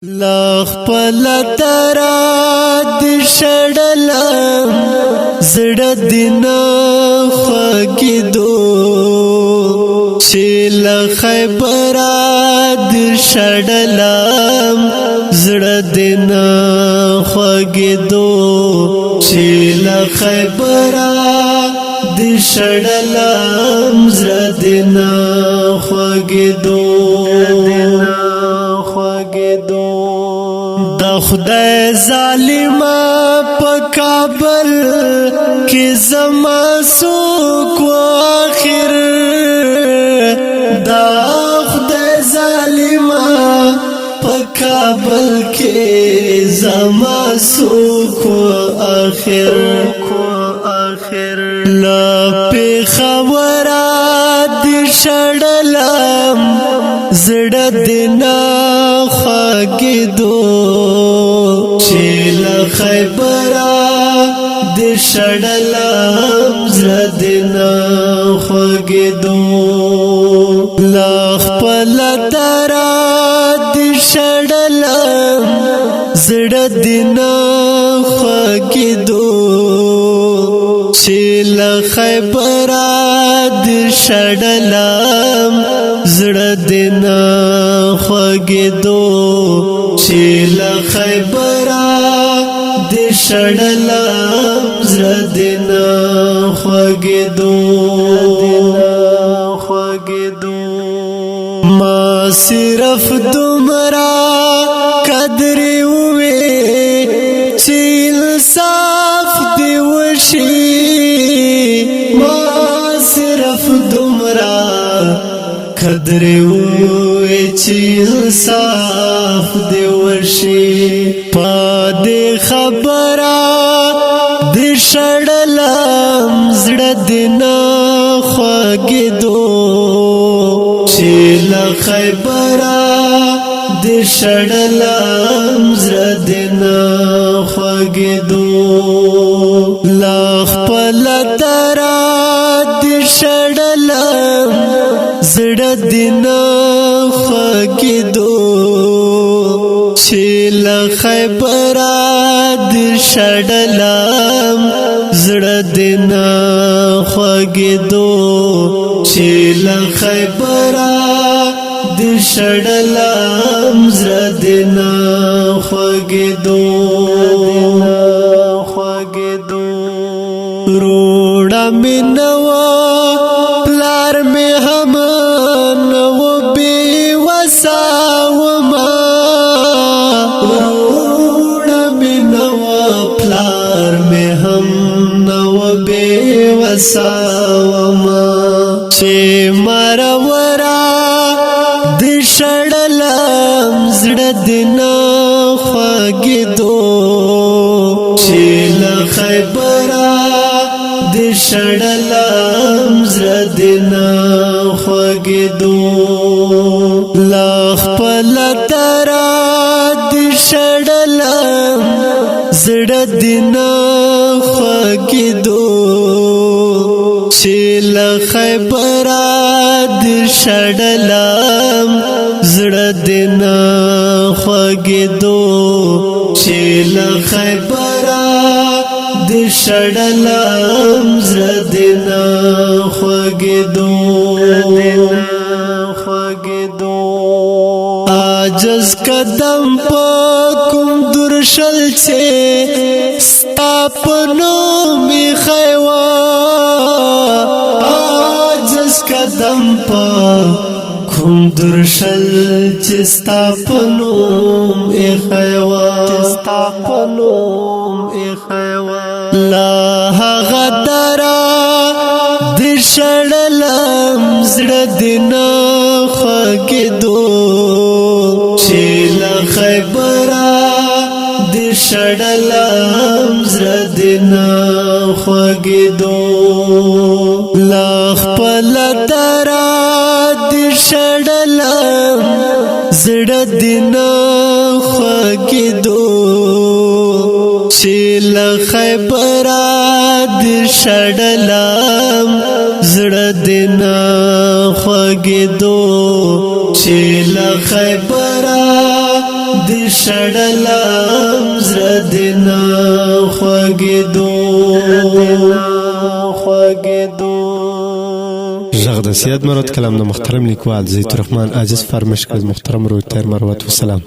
لخپل ترا د شړلم زړه دینه خوګیدو چې له خیبره د شړلم زړه دینه خوګیدو چې له خیبره د شړلم زړه دینه خوګیدو د خدای ظالما په کابل کې زما سوک واخر دا خدای ظالما په کابل کې زما سوک واخر لا په خبره د شړلم زړه دینه خوګیدو چې له خیبره د شړلم زړه دینه خوګیدو له خپل ترا د شړلم زړه دینه خوګیدو چې له خیبره د شړلم زړه دینه خوګیدو چې له خیبره د شړلم زړه دینه خوګیدو ما صرف دومره قدر وې چې انصاف دی وشي ما صرف دومره قدر وې چې انصاف دی وشي پدې خبره د شړلم زړه دینه خوګیدو چې له خیبره د شړلم زړه دینه خوګیدو له خپل ترا د شړلم زړه دینه خوګیدو چې له خیبره د شړلم زړه دینه خوګیدو چې له خیبره د شړلم زړه دینه خوګیدو روړه مې نو پلار مې هم نو بې وسه وما روړه مې نو پلار مې هم نو بې وسه وما چې مرورا د شړلم زړه دینه خوګیدو چې له خیبره د شړلم زړه دینه خوګیدو له خپل ترا د شړلم زړه دینه خوګیدو چې له خیبره د شړلم زړه دینه خوګیدو چې له خیبره د شړلم زړه دینه خوګیدو عاجز قدم په کوم درشل چې ستا په نوم خیوا عاجز قدم په کوم درشل چې ستا په نوم خیوا لا هغه درا د شړلم زړه دینه خوګیدو چې له خیبره د شړلم زړه دینه خوګیدو له خپل ترا د شړلم زړه دینه خوګیدو چې له خیبره د شړلم زړه دینه خوګیدو چې له خیبره د شړلم زړه دې نه خوږېدو غږ د سیاد مراد کلام د محترم لیکوال زید الرحمن عزیز فرمایش کړ. محترم روی تیر مروت و سلام.